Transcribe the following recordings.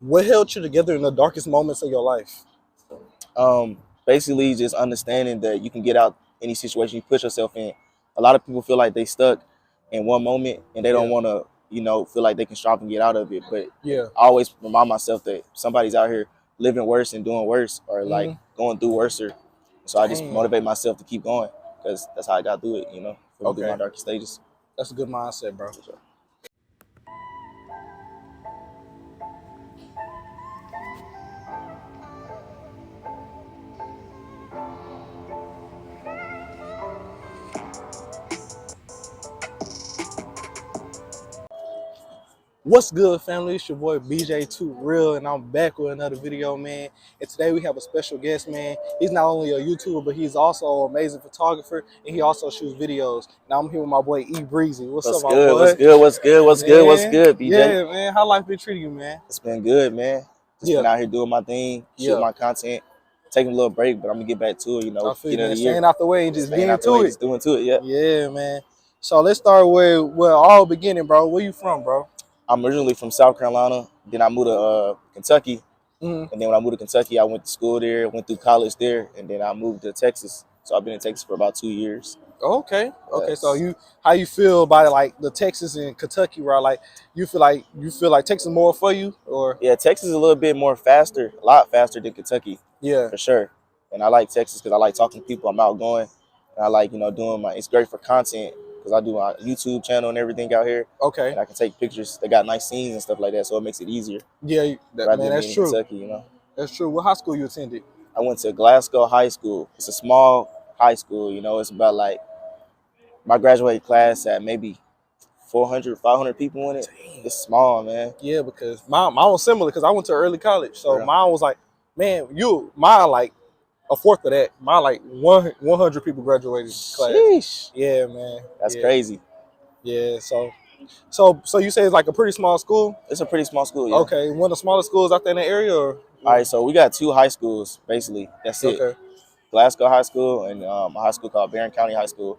What held you together in the darkest moments of your life? Basically just understanding that you can get out any situation you put yourself in. A lot of people feel like they stuck in one moment and they don't Yeah, want to, feel like they can strive and get out of it. But yeah. I always remind myself that somebody's out here living worse and doing worse, or like Mm, going through worser. So I just damn. motivate myself to keep going because that's how I got through it, from through my Okay, darkest stages. that's a good mindset, bro. What's good, family? It's your boy BJ2 Real, and I'm back with another video, man. And today we have a special guest, man. He's not only a YouTuber, but he's also an amazing photographer, and he also shoots videos. Now I'm here with my boy Ebreezy. What's up, What's my good? What's boy? good? What's good? What's good? What's Man, good, BJ? yeah, man. How life been treating you, man? It's been good, man. Just Yeah, been out here doing my thing, shooting yeah. my content, taking a little break, but I'm gonna get back to it, I feel you, beginning of man. the year. Staying out the way and just Staying getting out the to way, it. just doing to it. Yeah. Yeah, man. So let's start where all beginning, bro. Where you from, bro? I'm originally from South Carolina. Then I moved to Kentucky. Mm-hmm. And then when I moved to Kentucky, I went to school there, went through college there, and then I moved to Texas. So I've been in Texas for about 2 years. Okay, okay. So Yes. how you feel about it, like the Texas and Kentucky route? Like you feel like Texas more for you, or Yeah, Texas is a little bit more faster, a lot faster than Kentucky, yeah, for sure. And I like Texas because I like talking to people. I'm outgoing. And I like, doing it's great for content because I do my YouTube channel and everything out here. okay, And I can take pictures. They got nice scenes and stuff like that. So it makes it easier yeah. That rather man, than that's being in true. Kentucky. That's true. What high school you attended? I went to Glasgow High School. It's a small high school. It's about like my graduating class at maybe 400, 500 people in it. Damn. It's small, man. Yeah, because mine was similar because I went to early college, so For real. mine was like, man, mine like a fourth of that. Mine like 100 people graduated class. Sheesh. Yeah, man. That's Yeah, crazy. yeah. So you say it's like a pretty small school? It's a pretty small school, yeah. Okay, one of the smallest schools out there in the area, or All right, so we got two high schools, basically. That's it. okay, Glasgow High School and a high school called Barron County High School,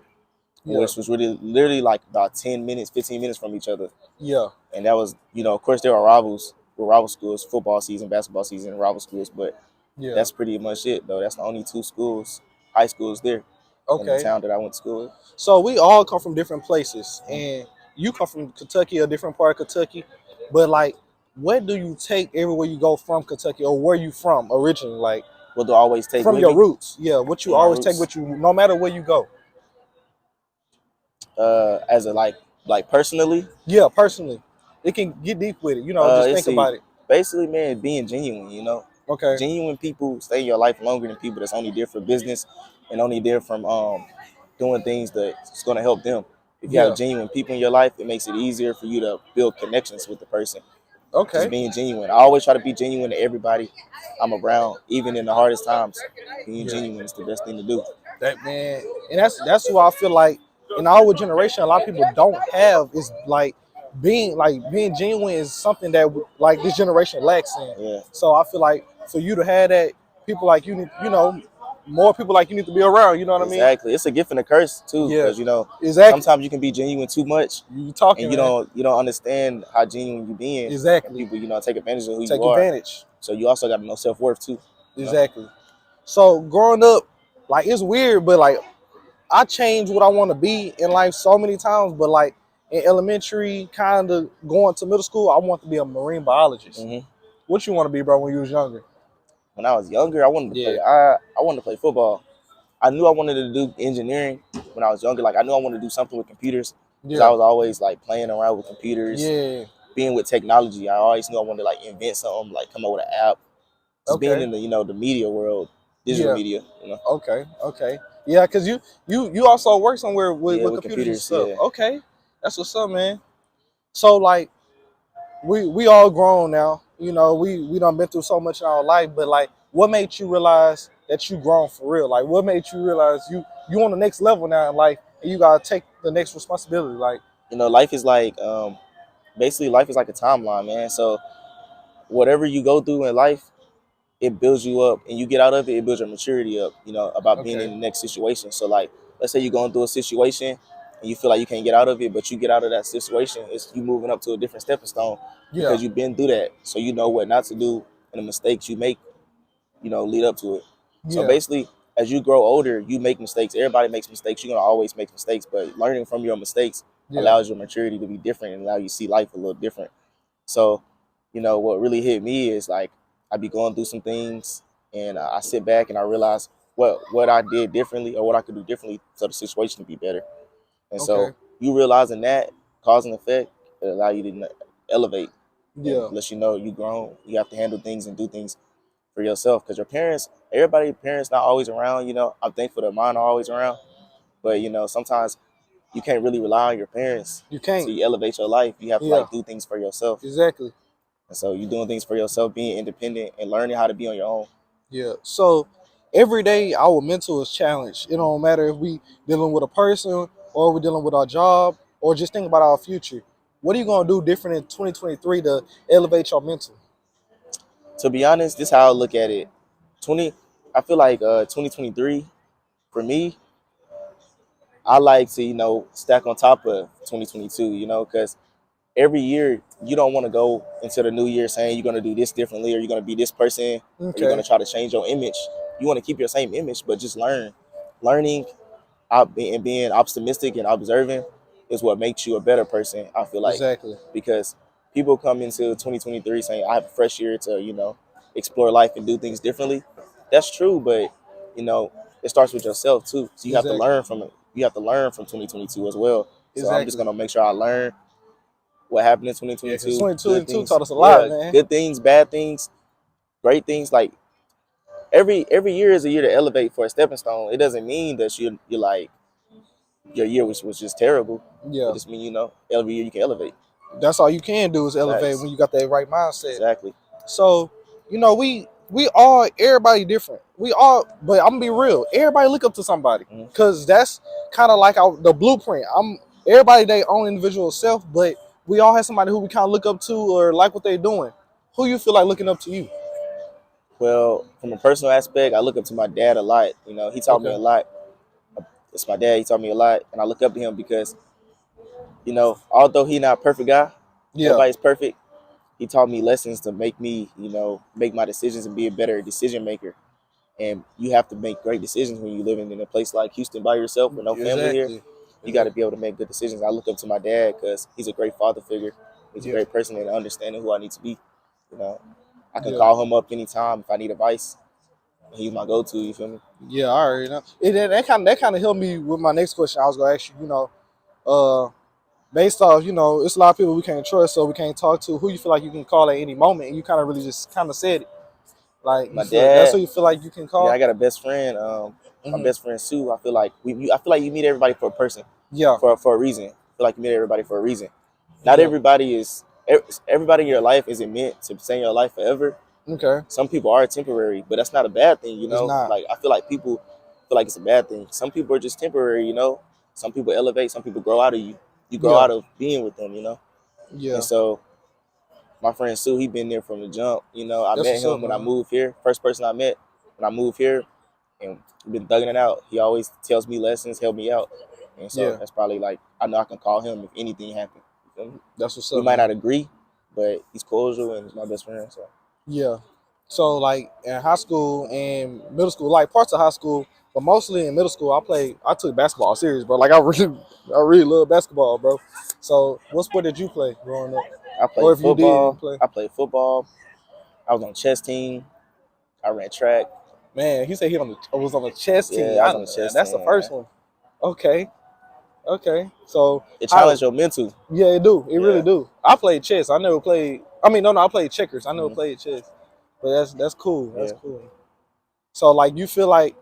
yeah, which was really literally like about 10 minutes, 15 minutes from each other. yeah, And that was, of course, there were rivals. We're rival schools, football season, basketball season, rival schools. But yeah. that's pretty much it, though. That's the only two schools, high schools there in the Okay. town that I went to school with. So we all come from different places, Mhm. and you come from Kentucky, a different part of Kentucky. But like, what do you take everywhere you go from Kentucky, or where you from originally? Like What do I always take from with your me roots. Yeah, what you from my always take roots? with you, no matter where you go. As a like personally, Yeah, personally, it can get deep with it. Just let's think see. about it. Basically, man, being genuine. Okay. Genuine people stay in your life longer than people that's only there for business and only there from doing things that's going to help them. If you have Yeah. genuine people in your life, it makes it easier for you to build connections with the person. Just Okay. being genuine. I always try to be genuine to everybody I'm around, even in the hardest times. Being Yeah. genuine is the best thing to do. That man, and that's why I feel like in our generation, a lot of people don't have is like being genuine is something that like this generation lacks in. Yeah, So I feel like for you to have that, people like you need, more people like you need to be around. You know what I mean? exactly. It's a gift and a curse too, Yeah, because exactly. sometimes you can be genuine too much, You and talking, you man? don't you don't understand how genuine you being, and Exactly. people take advantage of who you Take are. advantage. So you also got to know self worth too. You know. Exactly. So growing up, like it's weird, but like I changed what I want to be in life so many times. But like in elementary, kind of going to middle school, I want to be a marine biologist. hmm What you want to be, bro, when you was younger? When I was younger, I wanted to Yeah. play. I wanted to play football. I knew I wanted to do engineering when I was younger. Like I knew I wanted to do something with computers because I Yeah. was always like playing around with computers, Yeah. being with technology. I always knew I wanted to like invent something, like come up with an app. Just being Okay. in the the media world, digital Yeah. media. Okay. Okay. Yeah, because you also work somewhere with, Yeah, with with computers and computers. stuff. Yeah. Okay. That's what's up, man. So like we all grown now. We done been through so much in our life, but like what made you realize that you grown for real? Like what made you realize you on the next level now in life and you gotta take the next responsibility? Like Life is like basically life is like a timeline, man. So whatever you go through in life, it builds you up, and you get out of it, it builds your maturity up. About being in okay, the next situation. So like, let's say you're going through a situation, and you feel like you can't get out of it, but you get out of that situation, it's you moving up to a different stepping stone Yeah. because you've been through that. So you know what not to do and the mistakes you make, lead up to it. So Yeah. basically, as you grow older, you make mistakes. Everybody makes mistakes. You're gonna always make mistakes, but learning from your mistakes Yeah. allows your maturity to be different and allow you to see life a little different. So, what really hit me is like I be going through some things, and I sit back and I realize what I did differently or what I could do differently so the situation to be better. And Okay. so you realizing that cause and effect, it allow you to elevate. And Yeah. unless you grown, you have to handle things and do things for yourself because your parents, everybody, parents not always around. I'm thankful that mine are always around, but sometimes you can't really rely on your parents You can't. to elevate your life. You have to Yeah. like do things for yourself, Exactly. and so you doing things for yourself, being independent and learning how to be on your own. Yeah. So every day our mental is challenged. It don't matter if we dealing with a person or we're dealing with our job or just think about our future. What are you gonna do different in 2023 to elevate your mental? To be honest, this is how I look at it. 20, I feel like 2023 for me, I like to stack on top of 2022. Because every year you don't want to go into the new year saying you're going to do this differently or you're going to be this person or you're going Okay. to try to change your image. You want to keep your same image, but just learning and being optimistic and observing is what makes you a better person, I feel like. Exactly. Because people come into 2023 saying I have a fresh year to explore life and do things differently. That's true, but you know it starts with yourself too, so you have to Exactly. learn from it. You have to learn from 2022 as well. So I'm just Exactly. going to make sure I learn what happened in Yeah, because 2022, good 2022 things, taught us a lot, yeah, man. good things, bad things, great things. Like every year is a year to elevate for a stepping stone. It doesn't mean that you're like your year was just terrible. It Yeah. just means every year you can elevate. That's all you can do is elevate Facts. when you got that right mindset. Exactly. So, we all everybody different. We all, but I'm gonna be real. Everybody look up to somebody Mhm. because that's kind of like the blueprint. Everybody their own individual self, but we all have somebody who we kind of look up to or like what they're doing. Who you feel like looking up to you? Well, from a personal aspect, I look up to my dad a lot. He taught me Okay. a lot. It's my dad. He taught me a lot, and I look up to him because although he not a perfect guy, Yeah. nobody's perfect. He taught me lessons to make me, make my decisions and be a better decision maker. And you have to make great decisions when you're living in a place like Houston by yourself with no family here. Exactly. You got to Exactly. be able to make good decisions. I look up to my dad because he's a great father figure. He's a Yeah. great person and understanding who I need to be. You know, I can Yeah. call him up anytime if I need advice. He's my go-to. You feel me? Yeah. I already know. That kind of helped me with my next question. I was gonna ask you. Uh, based off, it's a lot of people we can't trust, so we can't talk to. Who you feel like you can call at any moment, and you kind of really just kind of said it. Like you My feel that's who dad. you feel like you can Yeah, I call. got a best friend. My Hmm. best friend Sue. I feel like I feel like you meet everybody for a person, Yeah. for a reason. I feel like you meet everybody for a reason. Not Yeah. everybody is. Everybody in your life isn't meant to stay in your life forever. Okay. Some people are temporary, but that's not a bad thing. It's not. Like I feel like people feel like it's a bad thing. Some people are just temporary. Some people elevate. Some people grow out of you. You grow Yeah. out of being with them. And Yeah. so my friend Sue, he been there from the jump. I That's met what's up, him when I man. moved here. First person I met when I moved here, and we've been thugging it out. He always tells me lessons, help me out, and so Yeah. that's probably like I know I can call him if anything happens. You feel me? That's what's We up, might man. not agree, but he's cordial and he's my best friend. So Yeah. So like in high school and middle school, like parts of high school, but mostly in middle school, I took basketball serious, bro. Like I really love basketball, bro. So what sport did you play growing up? I Or played if you didn't football. play? I played football. I was on chess team. I ran track. Man, he said he was on the chess team. Yeah, I was on the chess That's the team, man. first one. Okay, okay. So It challenged how? your mental. Yeah, it do. It really Yeah. do. I played chess. I never played. I mean, no, I played checkers. I never Hmm. played chess. But that's cool. That's Yeah. cool. So like, you feel like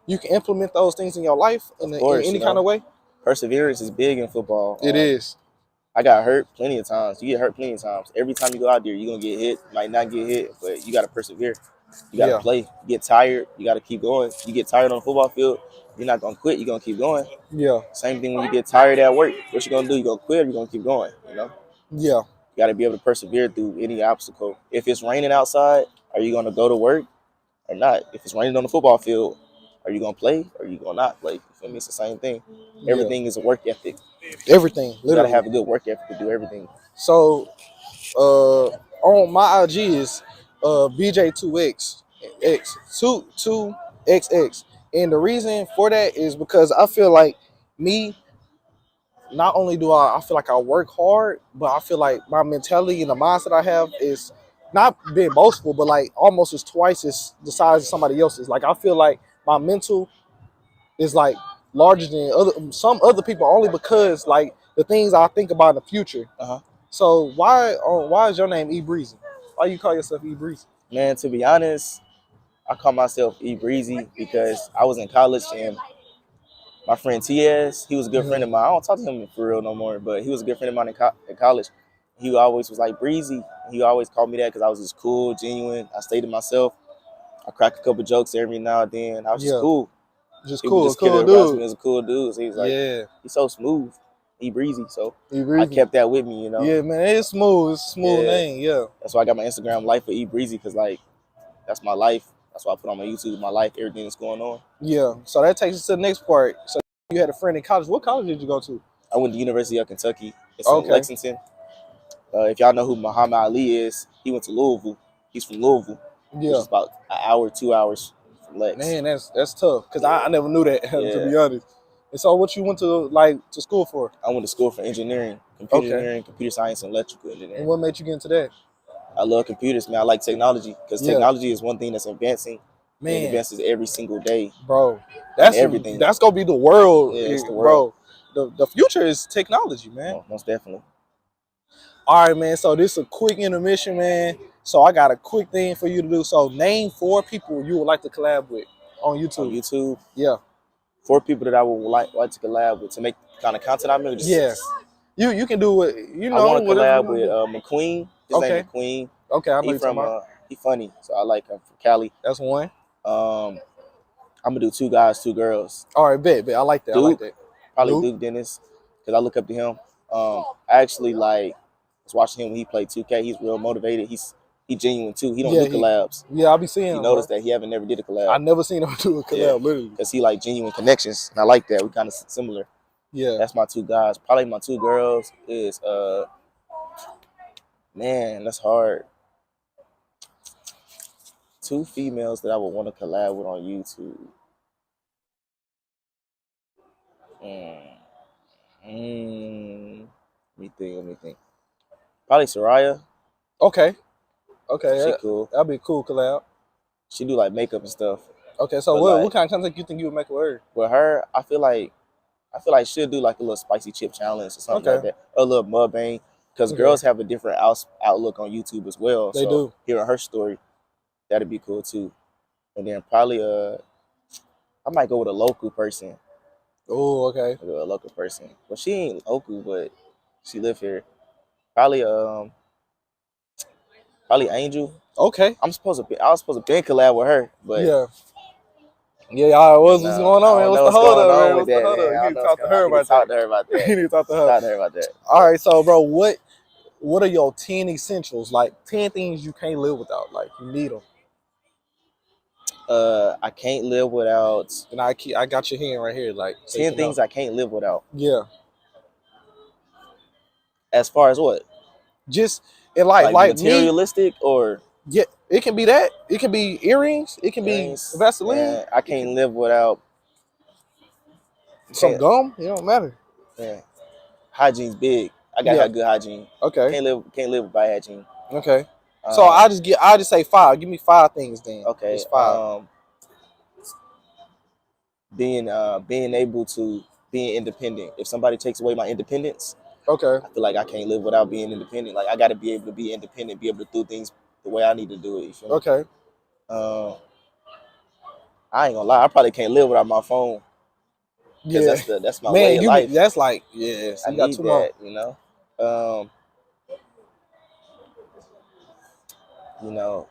you can implement those things in your life Of in course, any kind of way? perseverance is big in football. It is. I got hurt plenty of times. You get hurt plenty of times. Every time you go out there, you're gonna get hit. Might not get hit, but you gotta persevere. You gotta Yeah. play. You get tired, you gotta keep going. You get tired on the football field, you're not gonna quit. You're gonna keep going. Yeah. Same thing when you get tired at work. What you gonna do? You gonna quit or you gonna keep going? Yeah. You gotta be able to persevere through any obstacle. If it's raining outside, are you gonna go to work or not? If it's raining on the football field, Are you gonna play or are you gonna not play? You feel me? It's the same thing. Yeah. Everything is a work ethic. Everything, You gotta literally. have a good work ethic to do everything. So on my IG is BJ2X X2XX. And the reason for that is because I feel like me, not only do I feel like I work hard, but I feel like my mentality and the mindset I have is not being boastful, but like almost as twice as the size of somebody else's. Like I feel like my mental is like larger than some other people only because like the things I think about in the future. Uh-huh. So why is your name Ebreezy? Why you call yourself Ebreezy? Man, to be honest, I call myself Ebreezy because I was in college and my friend T.S., he was a good friend of mine. I don't talk to him for real no more, but he was a good friend of mine in college. He always was like Breezy. He always called me that because I was just cool, genuine. I stayed to myself. I crack a couple jokes every now and then. I was just cool. Just People cool, just kid around me as a cool dude. So he was like, he's so smooth. Ebreezy. So I kept that with me, you know. Yeah, man, it's smooth. It's a smooth name, yeah. That's why I got my Instagram Life for Ebreezy because like that's my life. That's why I put on my YouTube my life, everything that's going on. Yeah. So that takes us to the next part. So you had a friend in college. What college did you go to? I went to University of Kentucky. It's in Lexington. If y'all know who Muhammad Ali is, he went to Louisville. He's from Louisville, which is about an hour, 2 hours from Lex. Man, that's tough because I never knew that to be honest. And so, what you went to school for? I went to school for engineering, computer engineering, computer science, and electrical engineering. And what made you get into that? I love computers, man. I like technology because technology is one thing that's advancing. Man, it advances every single day, bro. That's everything. That's gonna be the world, it's the world. Bro. The future is technology, man. Most definitely. All right, man. So this is a quick intermission, man. So I got a quick thing for you to do. So name 4 people you would like to collab with on YouTube. On YouTube, yeah. 4 people that I would like to collab with to make the kind of content I make. You can do it. You know, I want to collab with McQueen. His name McQueen. Okay, I know you're talking about. He funny, so I like him from Cali. That's one. I'm gonna do 2 guys, 2 girls. All right, bet. I like that. Duke, I like that. Probably Duke Dennis, because I look up to him. I actually was watching him when he played 2K. He's real motivated. He genuine too. He don't do collabs. I be seeing him. You notice that he haven't never did a collab. I never seen him do a collab, literally. Because he like genuine connections, and I like that. We kind of similar. Yeah. That's my 2 guys. Probably my 2 girls is man, that's hard. 2 females that I would want to collab with on YouTube. Let me think. Probably Soraya. Okay. She cool. That'd be a cool collab. She do like makeup and stuff. Okay, so what kind of content you think you would make with her? With her, I feel like she'll do like a little spicy chip challenge or something like that. A little mukbang. Because girls have a different outlook on YouTube as well. They do. Hearing her story, that'd be cool too. And then probably I might go with a local person. Oh, okay. A local person. Well, she ain't local, but she live here. Probably Angel. Okay. I was supposed to be in collab with her, but what's going on, man? What's the hold up, man? What's the hold up? You need to talk to her about that. Talk to her about that. You need to talk to her about that. All right, so bro, what are your 10 essentials? Like 10 things you can't live without. Like you need them. I can't live without. And I got your hand right here. Like 10 things I can't live without. Yeah. As far as what? Just in like materialistic or it can be that. It can be earrings. It can be Vaseline. Man, I can't live without some gum. It don't matter. Yeah. Hygiene's big. I gotta have good hygiene. Okay. Can't live with bad hygiene. Okay. So I'll just say 5. Give me 5 things then. Okay. It's 5. Being able to be independent. If somebody takes away my independence, I feel like I can't live without being independent. Like I gotta be able to be independent, be able to do things the way I need to do it. You feel me? Okay. I ain't gonna lie, I probably can't live without my phone. Yeah. That's my way of life. That's like so I you got need 2 that, more. you know.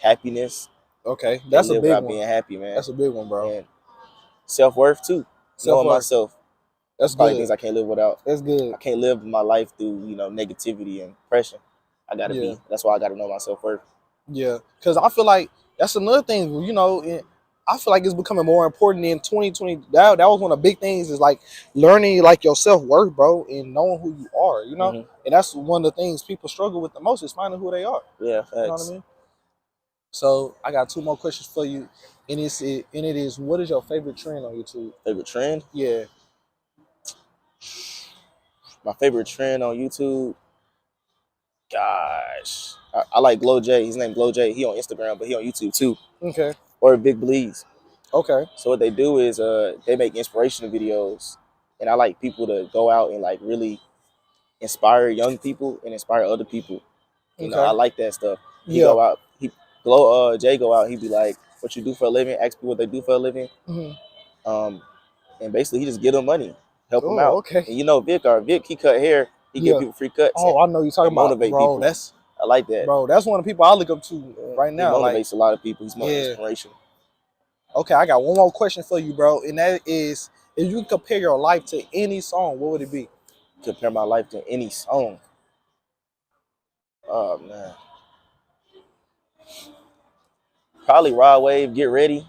Happiness. Okay. That's a big one. Being happy, man. That's a big one, bro. And self-worth too. Knowing myself. That's probably things I can't live without. That's good. I can't live my life through, negativity and depression. I gotta be. That's why I gotta know my self-worth. Yeah, because I feel like that's another thing. I feel like it's becoming more important in 2020. That was one of the big things is like learning like your self worth, bro, and knowing who you are. You know, Mm-hmm. and that's one of the things people struggle with the most is finding who they are. Yeah, You know what I facts. mean? So I got two more questions for you, and it is what is your favorite trend on YouTube? Favorite trend? Yeah. My favorite trend on YouTube. Gosh, I like Glow J. His name Glow J. He on Instagram, but he on YouTube too. Okay. Or Big Bleeds. Okay. So what they do is they make inspirational videos, and I like people to go out and like really inspire young people and inspire other people. You know, I Okay. like that stuff. He Yeah. go out, he Glow Jay go out. He be like, "What you do for a living?" Ask people what they do for a living. Hmm. Um, and basically he just give them money, help them Oh, out. okay. And you know, Vic, he cut hair. He give Yeah. people free cuts Oh, I know you're and talking about, motivate bro. people. I like that. That's one of the people I look up to right He now. Like, motivates a lot of people. He's more yeah. inspirational. Okay, I got one more question for you, bro, and that is, if you could compare your life to any song, what would it be? Compare my life to any song. Oh man, probably Rod Wave. Get ready,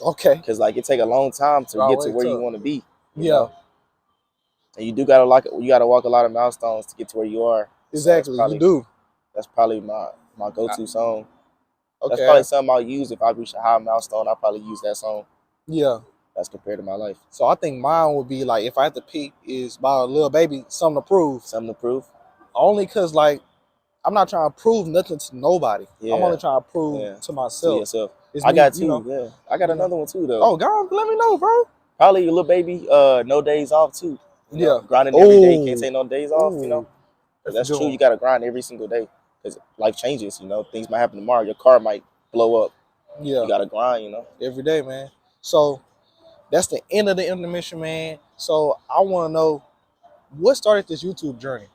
Okay, cause like it take a long time to I'll get to wait where you till. want to be. You Yeah, know, and you gotta walk a lot of milestones to get to where you are. So exactly. You do. that's probably my go I- to song. That's Okay, probably something I'll use if I reach a high milestone. I'll probably use that song. yeah. That's compared to my life. So I think mine would be like, if I had to pick, is by a little baby, something to prove. Something to prove. Only cause like I'm not trying to prove nothing to nobody. I'm only Yeah, trying to prove yeah. to To myself. yourself. It's I me, got two. Yeah, I got you know. another one too though. Oh God, let me know, bro. Probably a little baby. No days off too. You know, Yeah. grinding every day. Can't Oh, take no days off. You know, oh, 'cause that's a that's good true. You one. gotta grind every single day because life changes. You know, things might happen tomorrow. Your car might blow up. You Yeah, gotta grind. You know. every day, man. So that's the end of the intermission, man. So I want to know what started this YouTube journey.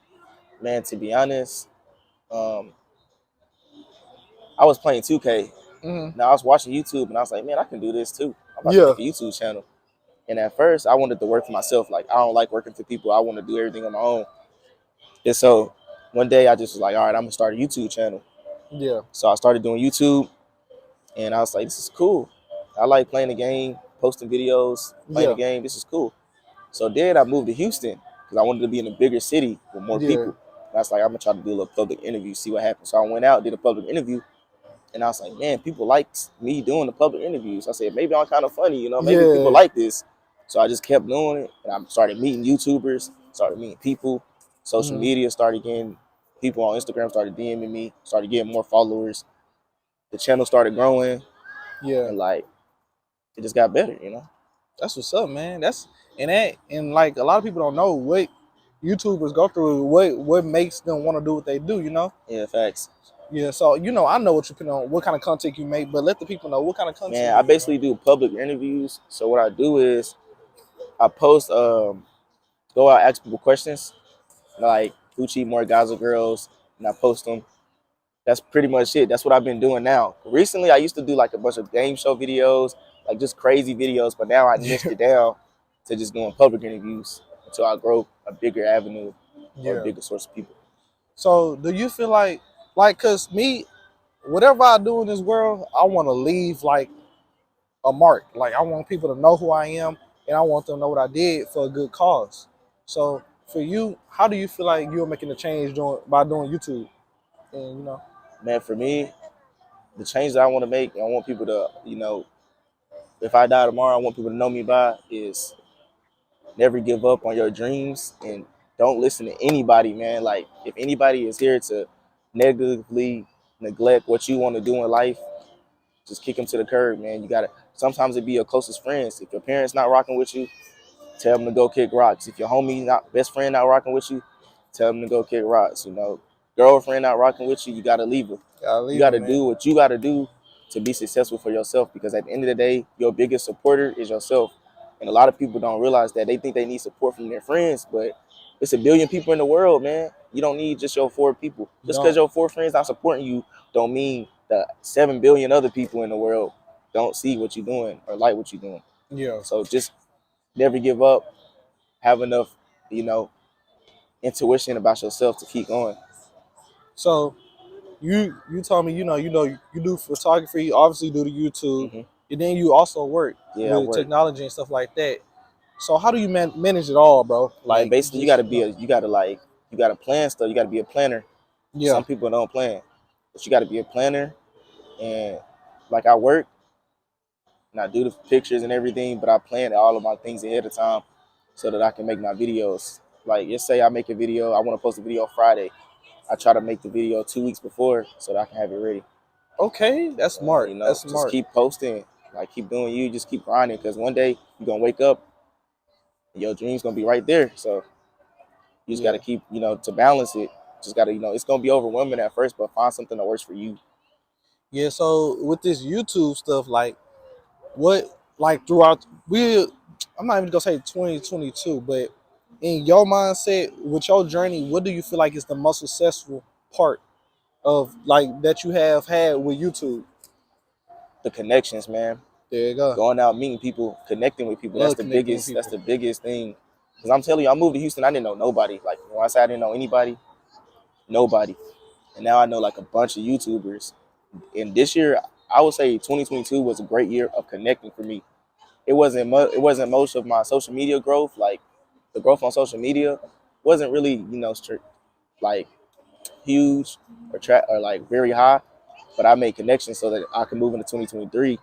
Man, to be honest, um, I was playing 2K. Hmm. Now I was watching YouTube and I was like, man, I can do this too. I'm about to Yeah, make a YouTube channel. And at first, I wanted to work for myself. Like I don't like working for people. I want to do everything on my own. And so one day I just was like, all right, I'm gonna start a YouTube channel. yeah, So I started doing YouTube, and I was like, this is cool. I like playing the game, posting videos, playing the yeah, game. This is cool. So then I moved to Houston because I wanted to be in a bigger city with more yeah, people. And I was like, I'm gonna try to do a little public interview, see what happens. So I went out, did a public interview, and I was like, man, people like me doing the public interviews. I said, maybe I'm kind of funny, maybe people yeah. like this. So I just kept doing it, and I started meeting YouTubers, started meeting people. Social Hmm. media started getting people on Instagram started DMing me, started getting more followers. The channel started growing, Yeah. and like it just got better. That's what's up, man. And like a lot of people don't know what YouTubers go through, what makes them want to do what they do, you know? Yeah, facts. Yeah, so I know what you put on, what kind of content you make, but let the people know what kind of content Man, you I make, man. basically do public interviews. So what I do is I post, go out, ask people questions like who cheat more, guys or girls, and I post them. That's pretty much it. That's what I've been doing now. Recently, I used to do like a bunch of game show videos, like just crazy videos, but now I niched Yeah, it down to just doing public interviews until I grow a bigger avenue or a yeah. bigger source of people. So do you feel like, cause me, whatever I do in this world, I want to leave like a mark. Like I want people to know who I am, and I want them to know what I did for a good cause. So for you, how do you feel like you're making a change by doing YouTube? And Man, for me, the change that I want to make, I want people to, if I die tomorrow, I want people to know me by is never give up on your dreams and don't listen to anybody, man. Like if anybody is here to negatively neglect what you want to do in life, just kick them to the curb, man. You gotta. Sometimes it be your closest friends. If your parents not rocking with you, tell them to go kick rocks. If your homie not best friend not rocking with you, tell them to go kick rocks. Girlfriend not rocking with you, you gotta leave her. gotta You leave gotta them, man. do what you gotta do to be successful for yourself. Because at the end of the day, your biggest supporter is yourself. And a lot of people don't realize that. They think they need support from their friends, but it's a billion people in the world, man. You don't need just your 4 people. You Just because don't. your 4 friends not supporting you, don't mean the 7 billion other people in the world don't see what you're doing or like what you're doing. Yeah. So just never give up. Have enough, you know, intuition about yourself to keep going. So you told me you do photography. You obviously do the YouTube. Hmm. And then you also work Yeah, I with work. technology and stuff like that. So how do you manage it all, bro? Man, Like, basically, just you gotta like, you gotta plan stuff. You gotta be a planner. yeah. Some people don't plan, but you gotta be a planner. And like I work and I do the pictures and everything, but I plan all of my things ahead of time so that I can make my videos. Like, let's say I make a video, I want to post a video Friday. I try to make the video 2 weeks before so that I can have it ready. Okay, that's smart. You That's know, just smart. keep posting, like keep doing you, just keep grinding. Because one day you're gonna wake up, and your dream's gonna be right there. So you just Yeah. gotta keep, you know, to balance it. Just gotta, you know, it's gonna be overwhelming at first, but find something that works for you. Yeah. So with this YouTube stuff, like what, like throughout we, I'm not even gonna say 2022, but in your mindset with your journey, what do you feel like is the most successful part of like that you have had with YouTube? The connections, man. There you go. Going out, meeting people, connecting with people. Love connecting with That's people. the biggest thing. Because I'm telling you, I moved to Houston, I didn't know nobody. Like when I said I didn't know anybody, nobody. And now I know like a bunch of YouTubers. And this year, I would say 2022 was a great year of connecting for me. It wasn't most of my social media growth. Like the growth on social media wasn't really, you know, like huge or like very high. But I made connections so that I can move into 2023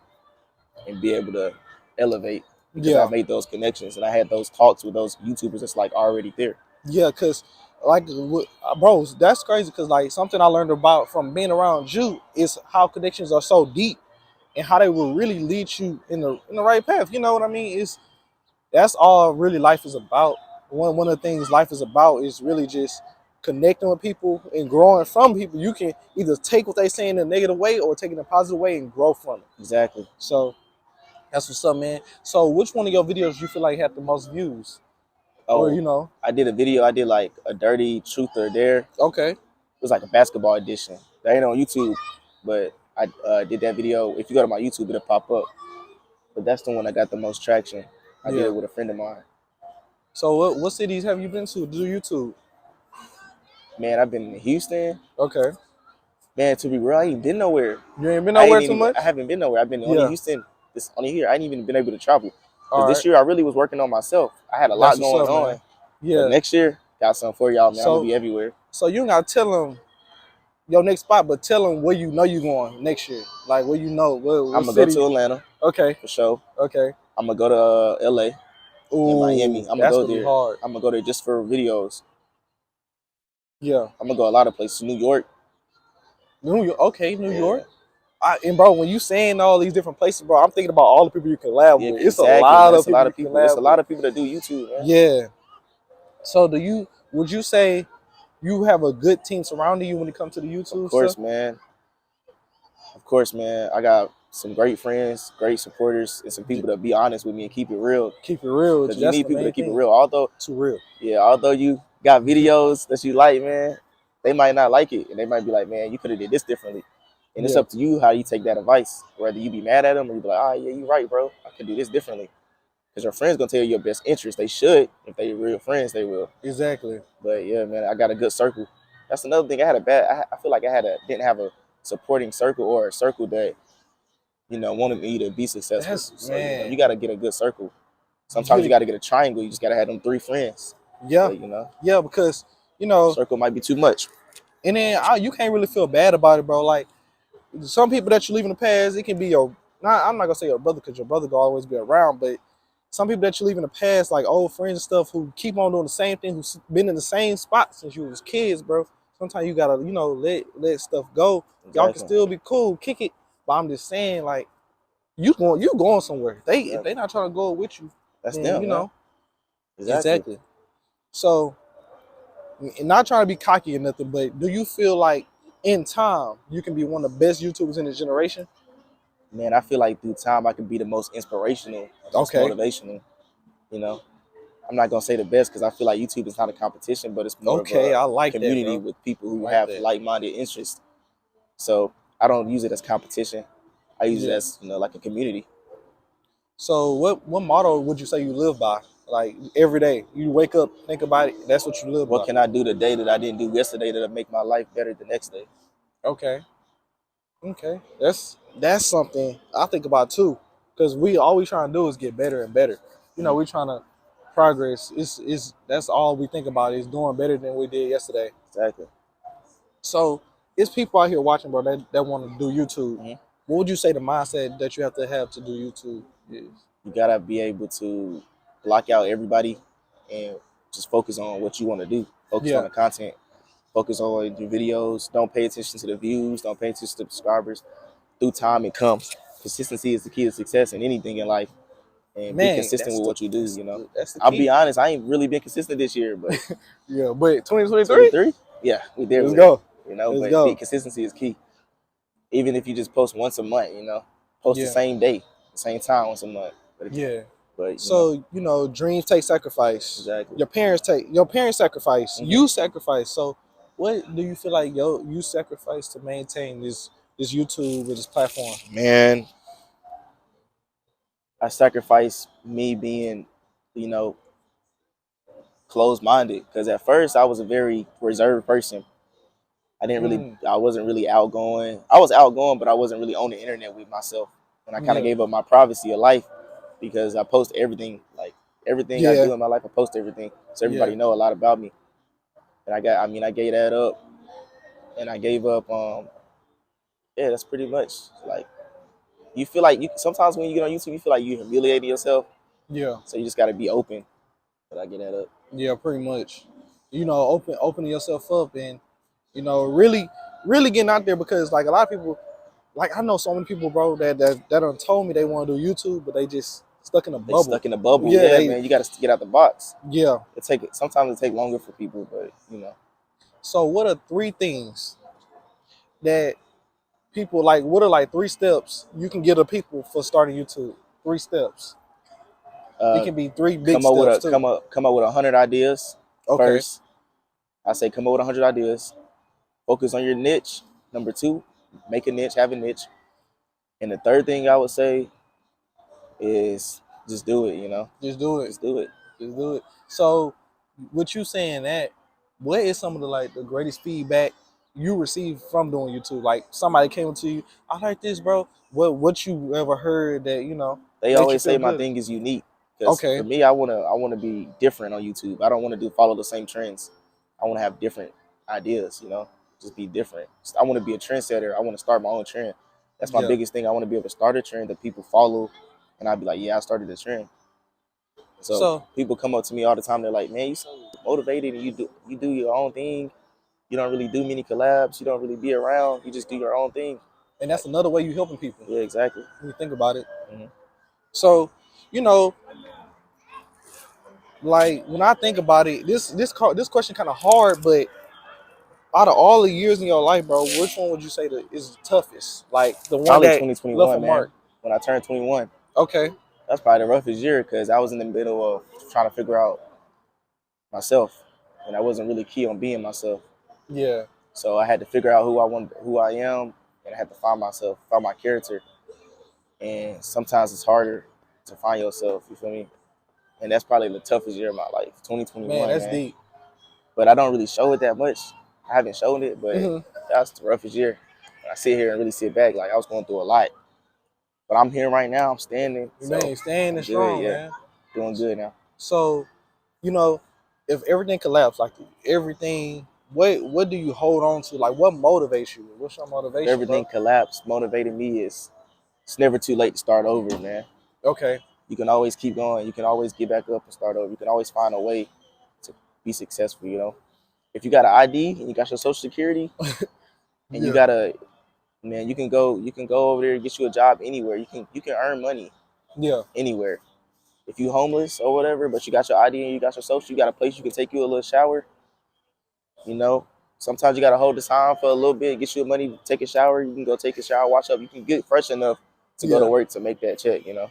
and be able to elevate because I Yeah. made those connections and I had those talks with those YouTubers that's like already there. Yeah, cause like, bro, that's crazy. Cause like something I learned about from being around you is how connections are so deep and how they will really lead you in the right path. You know what I mean? It's that's all really life is about. One of the things life is about is really just connecting with people and growing from people. You can either take what they say in a negative way or take it in a positive way and grow from it. Exactly. So that's what's up, man. So which one of your videos you feel like had the most views? Or Oh, you know, I did a video. I did like a dirty truth or dare. It okay, was like a basketball edition. That ain't on YouTube, but I did that video. If you go to my YouTube, it'll pop up. But that's the one that got the most traction. I did yeah. it with a friend of mine. So what cities have you been to do YouTube? Man, I've been in Houston. Okay, Man, to be real, I ain't been nowhere. you ain't been nowhere too I much. haven't been nowhere. I've been only Yeah, Houston. This only here. I ain't even been able to travel because all this right, year I really was working on myself. I had a that's lot what's going up, on, man. but Yeah. next year got something for y'all, man. I'm gonna So be everywhere. so you gotta tell them your next spot, but tell them where you know you going next year. Like where you know I'm what gonna go city. to Atlanta Okay, for sure. okay. I'm gonna go to LA and Miami. Ooh, I'm gonna that's go gonna be there. hard. I'm gonna go there just for videos. Yeah, I'm gonna go a lot of places. New York. New York. Okay, New Yeah, York. And bro, when you saying all these different places, bro, I'm thinking about all the people you can collab yeah, with. It's a exactly, lot man. of It's a people lot you of can people. It's a collab lot with. of people that do YouTube, man. Yeah. So would you say you have a good team surrounding you when it comes to the Of YouTube stuff? course, man. Of course, man. I got some great friends, great supporters, and some people that be honest with me and keep it real. Keep it real with Because you. you That's need the people to main keep it thing. real. Too real. Although you got videos that you like, man, they might not like it, and they might be like, man, you could have did this differently. And it's Yeah. up to you how you take that advice. Whether you be mad at them or you be like, ah, yeah, you're right, bro. I could do this differently. Because your friends gonna tell you your best interest. They should. If they real friends, they will. Exactly. But yeah, man, I got a good circle. That's another thing. I feel like didn't have a supporting circle or a circle that wanted me to be successful. That's So man. you got to get a good circle. You Sometimes get you it. got to get a triangle. You just got to have them three friends. Yeah. But Yeah, because you know, circle might be too much. and then you can't really feel bad about it, bro. Like some people that you leave in the past, it can be your. I'm not gonna say your brother because your brother will always be around, but some people that you leave in the past, like old friends and stuff, who keep on doing the same thing, who's been in the same spot since you was kids, bro. Sometimes you gotta, let stuff go. Y'all can Exactly. still be cool, kick it. But I'm just saying, like, you going somewhere. If Exactly. they not trying to go with you, That's then them, man. Exactly. exactly. So, and not trying to be cocky or nothing, but do you feel like in time you can be one of the best YouTubers in this generation? Man, I feel like through time I can be the most inspirational, the most Okay. motivational. You know, I'm not gonna say the best because I feel like YouTube is not a competition, but it's more of Okay, a I like that, community bro. with people I who like have that. like-minded interests. So I don't use it as competition. I use it Yeah. as like a community. So what motto would you say you live by? Like every day, you wake up, think about it. That's what you live What by. can I do today that I didn't do yesterday that'll make my life better the next day? Okay. Okay. That's something I think about too. because we all we trying to do is get better and better. You know, we trying to progress. It's that's all we think about is doing better than we did yesterday. Exactly. So it's people out here watching, bro, that want to do YouTube. Mhm. What would you say the mindset that you have to do YouTube is? You gotta be able to block out everybody and just focus on what you want to do. Focus on Yeah. the content. Focus on your videos. Don't pay attention to the views. Don't pay attention to the subscribers. Through time, it comes. Consistency is the key to success in anything in life. And be Man, consistent with what you do. that's You know, that's the I'll key. be honest. I ain't really been consistent this year, but Yeah, but 2023, 23, yeah, we there let's with it. go. You know, Let's but go. consistency is key. Even if you just post once a month, you know, post the Yeah, same day, the same time once a month. yeah. But you know, So you know, dreams take sacrifice. exactly. Your parents sacrifice. Mhm. You sacrifice. So, what do you feel like you sacrifice to maintain this YouTube or this platform? Man, I sacrificed me being, you know, closed minded because at first I was a very reserved person. Mm, I wasn't really outgoing. I was outgoing, but I wasn't really on the internet with myself. And I kind of yeah, gave up my privacy of life because I post everything, like everything I yeah, do in my life, I post everything. So yeah. everybody know a lot about me. And I gave that up and I gave up, yeah, that's pretty much like, you feel like sometimes when you get on YouTube, you feel like you humiliating yourself. Yeah, So you just got to be open. But I get that up. yeah, pretty much. You know, opening yourself up and you know, really getting out there because like a lot of people, like I know so many people, bro, that done told me they want to do YouTube, but they just stuck in a They bubble. stuck in a bubble. Yeah, Yeah, they man, you got to get out the box. yeah. Sometimes it take longer for people, but you know. So what are three things that people like? What are like three steps you can give to people for starting YouTube? Three steps. It Uh, can be three big steps too. come up with 100 ideas Okay. first. I say come up with 100 ideas. Focus on your niche. Number two, make a niche, have a niche. And the third thing I would say is just do it. You know, Just do it. just do it. Just do it. So, with you saying that, what is some of the greatest feedback you received from doing YouTube? Like somebody came to you, I like this, bro. What you ever heard that They made you always feel say my good? thing is unique because for Okay. me, I wanna be different on YouTube. I don't want to do follow the same trends. I want to have different ideas. You know, just be different. I want to be a trendsetter. I want to start my own trend. That's my Yeah. biggest thing. I want to be able to start a trend that people follow, and I'd be like, yeah, I started the trend. So So, people come up to me all the time. They're like, man, you so motivated, and you do your own thing. You don't really do many collabs. You don't really be around. You just do your own thing. and that's another way you helping people Yeah, exactly. when you think about it. Hmm. So, you know, like when I think about it, this question kind of hard, but out of all the years in your life, bro, which one would you say that is the toughest? Like the one Probably that left a 2021, man. mark. When I turned 21, Okay. that's probably the roughest year because I was in the middle of trying to figure out myself, and I wasn't really key on being myself. Yeah. So I had to figure out who I am, and I had to find myself, find my character. And sometimes it's harder to find yourself. You feel me? And that's probably the toughest year of my life, Man, 2021, that's man. deep. But I don't really show it that much. I haven't shown it, but Hmm. that's the roughest year. When I sit here and really sit back, like I was going through a lot. But I'm here right now. I'm standing, so Man, standing I'm good. strong, Yeah, man. doing good now. So, you know, if everything collapsed, like everything, what do you hold on to? Like, what motivates you? What's your If motivation, everything bro? collapsed, motivated me is it's never too late to start over, man. Okay. You can always keep going. You can always get back up and start over. You can always find a way to be successful. You know, if you got an ID and you got your social security and you Yeah. got a man, you can go over there and get you a job anywhere. You can earn money Yeah. anywhere. If you homeless or whatever, but you got your ID and you got your social, you got a place you can take you a little shower. You know, sometimes you gotta hold the sign for a little bit, get you money, take a shower. You can go take a shower, wash up. You can get fresh enough to go to Yeah. work to make that check. You know,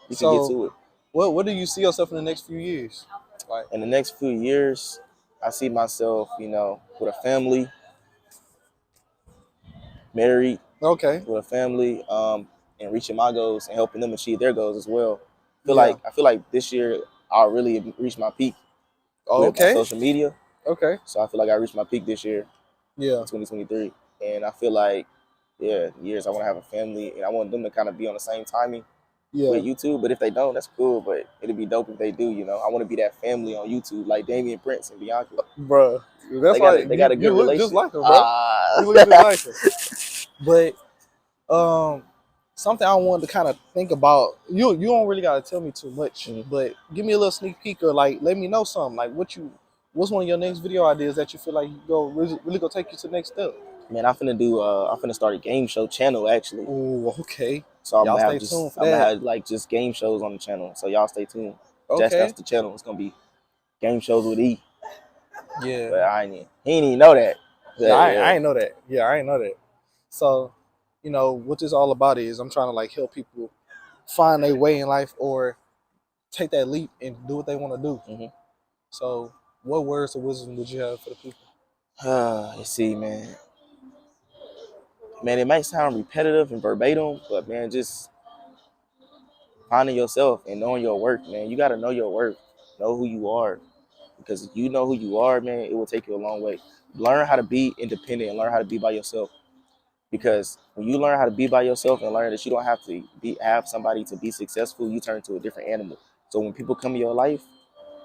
you can get So, to it. what do you see yourself in the next few years? Like, In the next few years, I see myself, you know, with a family, married, okay. with a family, and reaching my goals and helping them achieve their goals as well. Yeah. I feel like this year I'll really reach my peak Oh, with my okay. social media. Okay. So I feel like I reached my peak this year Yeah. in 2023, and I feel like, yeah, years I want to have a family, and I want them to kind of be on the same timing. Yeah, with YouTube. But if they don't, that's cool. But it'd be dope if they do. You know, I want to be that family on YouTube, like Damian Prince and Bianca. bro. That's why They got a you good look just relationship. like her, bro. You look just like her. But something I wanted to kind of think about. You don't really gotta tell me too much, but give me a little sneak peek or like let me know something. Like what's one of your next video ideas that you feel like you go really gonna take you to the next step? Man, I'm finna start a game show channel actually. Oh, okay. So Y'all stay tuned for I'm gonna that. have like just game shows on the channel. So y'all stay tuned. That's Okay. the channel. It's gonna be game shows with E. Yeah. But he ain't even know that. But, Yeah, yeah. I ain't know that. Yeah, I ain't know that. So, what this all about is I'm trying to like help people find their way in life or take that leap and do what they want to do. Mm-hmm. So, what words of wisdom would you have for the people? You see, man. Man, it might sound repetitive and verbatim, but man, just finding yourself and knowing your worth, man. You gotta know your worth, know who you are, because if you know who you are, man, it will take you a long way. Learn how to be independent and learn how to be by yourself. Because when you learn how to be by yourself and learn that you don't have to have somebody to be successful, you turn to a different animal. So when people come in your life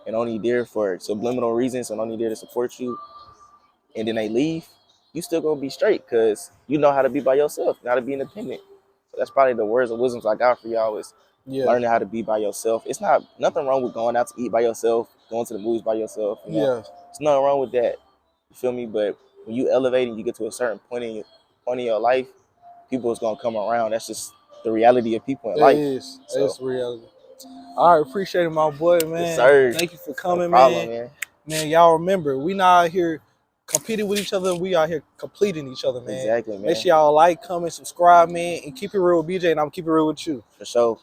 and only there for subliminal reasons and only there to support you, and then they leave, you still gonna be straight because you know how to be by yourself, how to be independent. So that's probably the words of wisdom I got for y'all is learning how to be by yourself. It's not nothing wrong with going out to eat by yourself, going to the movies by yourself. You know, there's nothing wrong with that. You feel me? But when you elevate and you get to a certain point in your life, people is gonna come around. That's just the reality of people in life. It's reality. I appreciate it, my boy, man. Yes, sir. Thank you for coming, no problem, man. Man, y'all remember, we not out here competing with each other. We out here completing each other, man. Exactly, man. Make sure y'all like, comment, subscribe, man, and keep it real with BJ, and I'm keep it real with you. For sure.